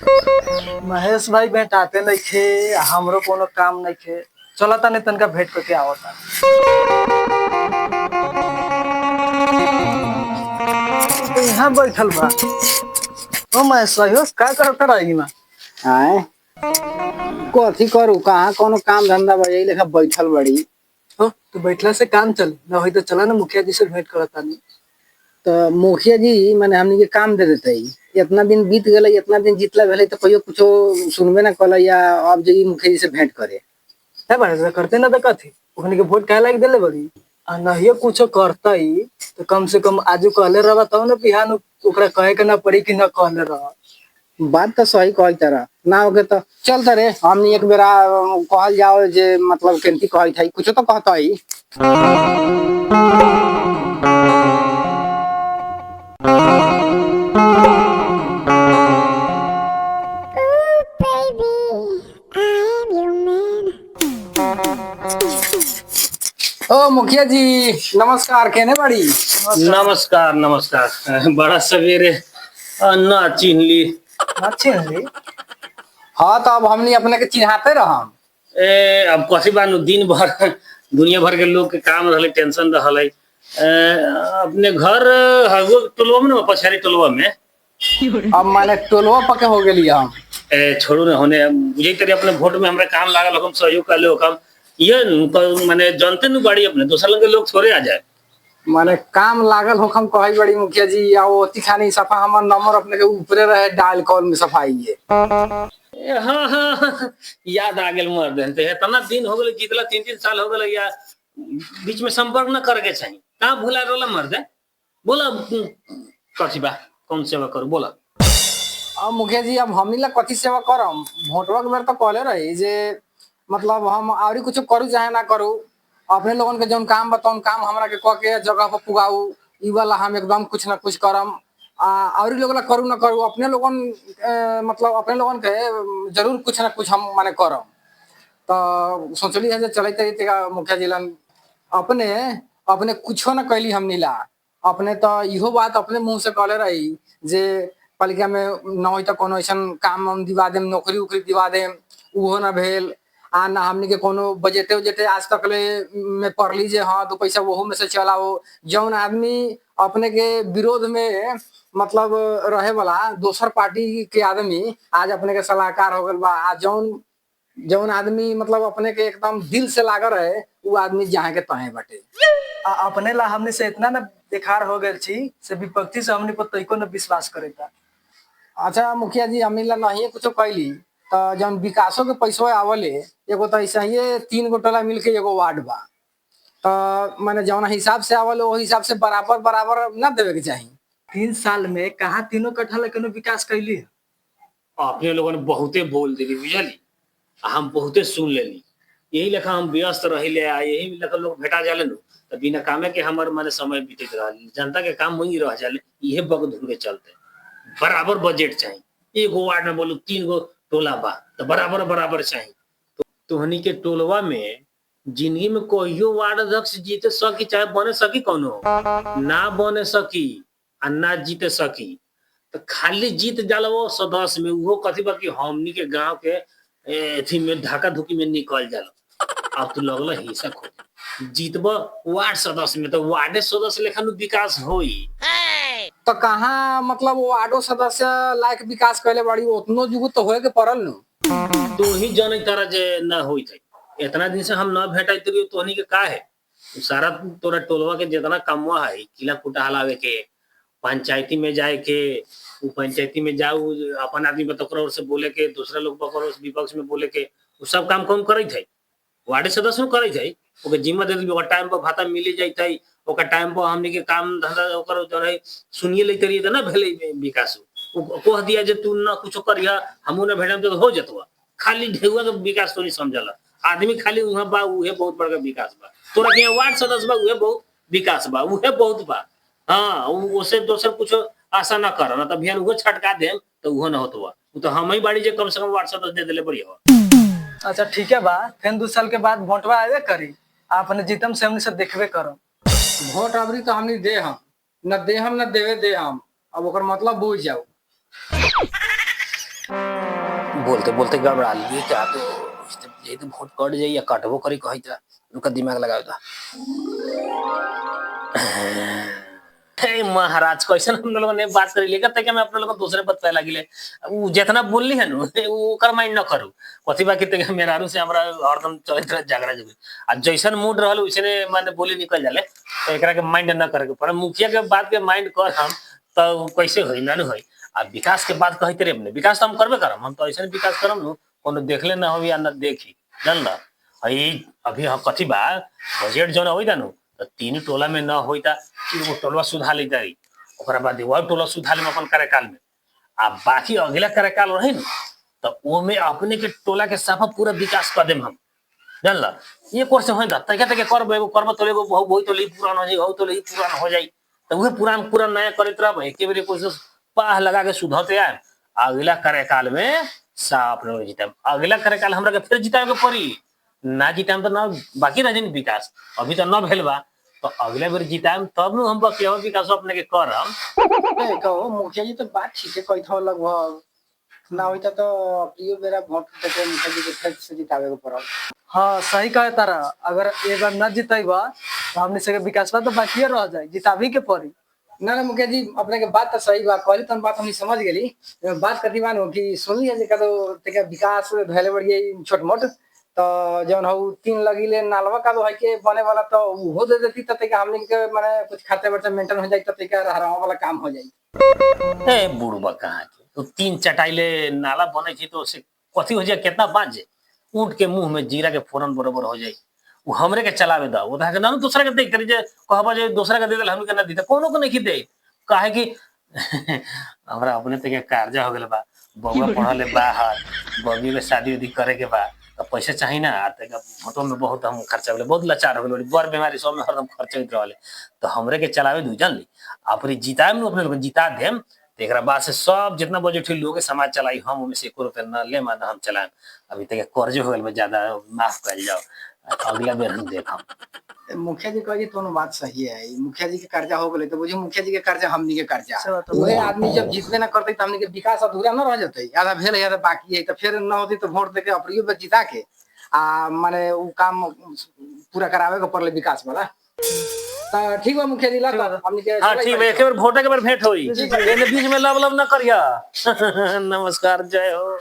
महेश भाई भेंटाते नहीं खे। हमरो कोनो काम नहीं खे। चला तने तनका भेंट करके आवता। तो यहाँ बैठल बा। ओ महेश भाई हो का करत रही ना। आए कथी करू कहाँ कोनो काम धंधा बा यही लेखा बैठल बड़ी। हो तो बैठला से काम चल ना होई तो चला ना मुखिया जी से भेंट करता नहीं। तो मुखिया जी मैंने हमनी के काम दे देते इतना दिन बीत गए इतना दिन जीतला भेले तो कहियो कुछो सुनबे ना कल या अब जी मुखिया जी से भेंट करे। है बारे करते ना तो कथी ओखनी के वोट काहे लाग देले बड़ी आ नहीं कुछो करता ही तो कम से कम आजू कहले रहबा तब ना बिहान ओकरा कहे के ना पड़ी कि ना कहले रह। बात तो सही कही तरह ना होगे तो चलता रे हमनी एक बेरा कहल जाओ जे मतलब केंती कही था कुछ तो कहता ही। ओ मुखिया जी नमस्कार केने बड़ी। नमस्कार नमस्कार बड़ा सवेरे ना चिन्हली। अच्छे है। हाँ तो अब हमनी अपने के चिन्हाते रहम। अब कथी बानू दिन भर दुनिया भर के लोग के काम रहले टेंशन रहले अपने घर हगो टोलवा में ना पछारी टोलवा में अब माने टोलवा पके हो गेली हम। छोड़ू ना होने बुझे तेरे अपने वोट में हमरा काम लागल हम सहयोग कर ले काम ये माने जानते न बाड़ी अपने दूसरा लंगे लोग थोड़े आ जाए माने काम लागल हो हम कही बड़ी मुखिया जी आ ओती खानी सफा हमर नंबर अपने के ऊपरे रहे डायल कॉल में सफाई है। हाँ हाँ याद आ गेल मर देन ते इतना दिन हो गेल जीतला 3-3 साल हो गेल या बीच में संपर्क न करे के चाहिए कहाँ भूला रोला मर दे बोला कथी बा कौन सेवा करू बोला। अब मुखिया जी अब हमनी ला कथी सेवा करम वोटवा के बेर तो कहले रही जे मतलब हम आउरी कुछ करू चाहे ना करू अपने लोगन के जौन काम बताऊं काम हमरा के कह के जगह पर पुगाऊ ई वाला हम एकदम कुछ ना कुछ करम आउरी लोग ला करू ना करू अपने लोगन मतलब अपने लोगन के जरूर कुछ ना कुछ हम माने करम। तो सोचली है जे चलते ही मुखिया जी लन अपने अपने कुछो ना कैली हमनी ला अपने तो इहो बात अपने मुंह से कहले रही जे पालिका में न होई तो कोनो ऐसा काम हम दिवा देम नौकरी उकरी दिवा देम उहो ना भेल आ ना हमनी के कोनो बजटे उजटे आज तक ले में पढ़ली जे हाँ दो पैसा वहू में से चलाओ जौन आदमी अपने के विरोध में मतलब रहे वाला दोसर पार्टी के आदमी आज अपने के सलाहकार हो गल बा आ जौन जौन आदमी मतलब अपने के एकदम दिल से लागल रहे वो आदमी जहाँ के तहे बटे। अपने ला हमने से इतना ना बेकार हो गए छी से विपत्ति से हमने पर तइको न विश्वास करेता। अच्छा मुखिया जी हमनी ला नहीं कुछ कैली तो जौन विकासो के पैसा आवले एगो तो ऐसा ही 3 गो टोला मिल के एगो वार्ड बा तो माने जौन हिसाब से आवले वो हिसाब से बराबर बराबर ना देवे के चाहिए। 3 साल में कहा तीनों कट्ठा ला कोनो विकास कैली है। अपने लोगों ने बहुते बोल दिली बुझली हम बहुते सुन लेली यही लेखा हम व्यस्त रहिले यही लेखा लोग भेटा जाले नु तो बिना कामे के हमर माने समय बीतत रहल जनता के काम वही रह जाले इहे बग धुन के चलते बराबर बजट चाहिए एगो वार्ड में बोलू 3 गो टोला बा तो बराबर बराबर चाहिए तोहनी के टोलवा में जिंदगी में कहियो वार्ड अध्यक्ष जीते सकी चाहे बने सकी कोनो ना बने सकी आ ना जीते सकी तो खाली जीत जाला वो सदस्य में वो कथी बा कि हमनी के गांव के एथी में ढाका धुकी में निकल जाला अब तो लगल हिस्सा खोज जीतब वार्ड सदस्य में तो वार्ड सदस्य लेखा विकास होई तो कहाँ मतलब वो वार्डो सदस्य लायक विकास कैले बड़ी उतनो जुगु तो होए के पड़ल नु तू ही जाने तारा जे ना होई थे इतना दिन से हम ना भेटाई तरी तोहनी के का है सारा तोरा टोलवा के जितना कमवा है किला कुटा हलावे के पंचायती में जाए के वो पंचायती में जाऊ अपन आदमी बतकरा से बोले के दूसरा लोग बकरो विपक्ष में बोले के वो सब काम कौन करे थे वार्ड सदस्य करे थे ओके जिम्मा दे दी टाइम पर भाता मिली जाता है ओकर टाइम पर हमनी के काम धंधा ओकर जो है सुनिए ले तरी ना भेले विकास कह दिया जे तू ना कुछ करिया हमू ना भेटम तो हो जतवा खाली ढेउआ के विकास तो नहीं समझला आदमी खाली उहाँ बा उहे बहुत बड़का विकास बा तोरा के वार्ड सदस्य बा उहे बहुत विकास बा उहे बहुत बा हाँ उसे दोसर कुछ आशा ना कर ना तो बिहान उहो छटका देम तो उहो ना होतवा तो हम ही बाड़ी जे कम से कम वार्ड सदस्य दे देले बढ़िया। अच्छा ठीक है बा फिर 2 साल के बाद वोटवा आवे करी आपने जीतम से हमने से देखबे करम। वोट अबरी तो हमनी दे हम न दे हम न देवे दे हम अब ओकर मतलब बुझ जाओ। बोलते बोलते गड़बड़ा लिए क्या तो ये तो वोट कट जाई या कटबो करी कही था उनका दिमाग लगाओ था। हे महाराज कैसे हम लोगों ने बात करी लेकर तक मैं अपने लोग दूसरे पद पे लगी ले वो जितना बोलली है नु वो कर माइंड न करू कथी बाकी तक मेहरारू से हमरा हरदम चलत रह झगड़ा जबे आ जैसन मूड रहल उसने माने बोली निकल जाले तो एकरा के माइंड न करे पर मुखिया के बात के माइंड कर हम तो कैसे होई ना होई आ विकास के बात कहते रे अपने विकास तो हम करबे करम हम तो ऐसे विकास करम नु कोनो देखले ना होई या ना देखी जानला हई अभी हम कथी बा बजट जोन होई दानु तो तीन टोला में न होई ता कि वो टोलवा सुधा ले जाई ओकरा बाद वो टोला सुधा ले अपन कार्यकाल में आ बाकी अगला कार्यकाल रही न तो वो में अपने के टोला के साफा पूरा विकास कर देम हम जानला ये कोर्स होई दा तके तके करबो एगो करबो तो एगो बहुत तो ली पुरान हो जाई हो तो ली पुरान हो जाई तो वह पुरान पुरान नया करत रहब एके बेरे कोशिश पाह लगा के सुधरते आए अगला कार्यकाल में साफ न जीतम अगला कार्यकाल हमरा के फिर जितावे के पड़ी ना जिताम तो ना बाकी रह जाई विकास अभी तो न भेल बा तो अगले बेर जिताम तब न हम बकिया विकास अपने के करम। ए कहो मुखिया जी तो बात ठीक है कही था लगभग ना होता तो प्रियो बेरा वोट देके मुखिया जी के फिर से जितावे को पड़ल। हाँ सही कहे तारा अगर एक बार न जितेबा तो हमने से विकास तो बाकी रह जाए जिताबी के पड़ी। ना ना मुखिया जी अपने के बात तो सही बात कहली तन बात हम समझ गेली बात कथी बानो कि सुनली है जे कदो तके विकास भले बढ़िए छोट मोट तो जौन हो तीन लगिले नालवा का है के बने वाला तो वो दे देती तो तके हमने के माने कुछ खर्चा वर्चा मेंटेन हो जाई तो तके रहरावा वाला काम हो जाई। ए बुढ़बा कहाँ के तो तीन चटाइले नाला बने थी तो से कथी हो जाए कितना बांध जाए ऊंट के मुंह में जीरा के फोरन बरोबर हो जाए वो हमरे के चलावे दा वो था ना दूसरा के देख जे कहबा जे दूसरा के दे देल हम के ना दीता कोनो को नहीं दे काहे कि हमरा अपने तक कर्जा हो गेल बा बउवा पढ़ले बाहर बबी के शादी उदी करे के बा तो पैसा चाहिए ना तक फोटो में बहुत हम खर्चा होले बहुत लाचार हो गेल बड़ बीमारी सब में हरदम खर्चा होत रहले तो हमरे के चलावे दू जानली अपनी जिताएम अपने लोग जिता देम तो एक बाद से सब जितना बजट लोग के समाज चलाई हम उनमें से 1 रुपया न ले मान हम चलाएम अभी तक कर्ज हो गेल ज्यादा माफ कर जाओ अगला बेर हम देखम। मुखिया जी कही तो बात सही है मुखिया जी के कर्जा हो गए तो बुझे मुखिया जी के कर्जा हमनी के कर्जा वही आदमी जब जीतबे ना करते तो हमनी के विकास अधूरा न रह जाते आधा भेल है बाकी है तो फिर न होती तो वोट देके अप्रियो पे जिता के आ माने वो काम पूरा करावे के पड़ले विकास वाला तो ठीक बा मुखिया जी ला हमनी के हां ठीक है एक बार वोट के बार भेंट होई एने बीच में लब लब न करिया। नमस्कार जय हो।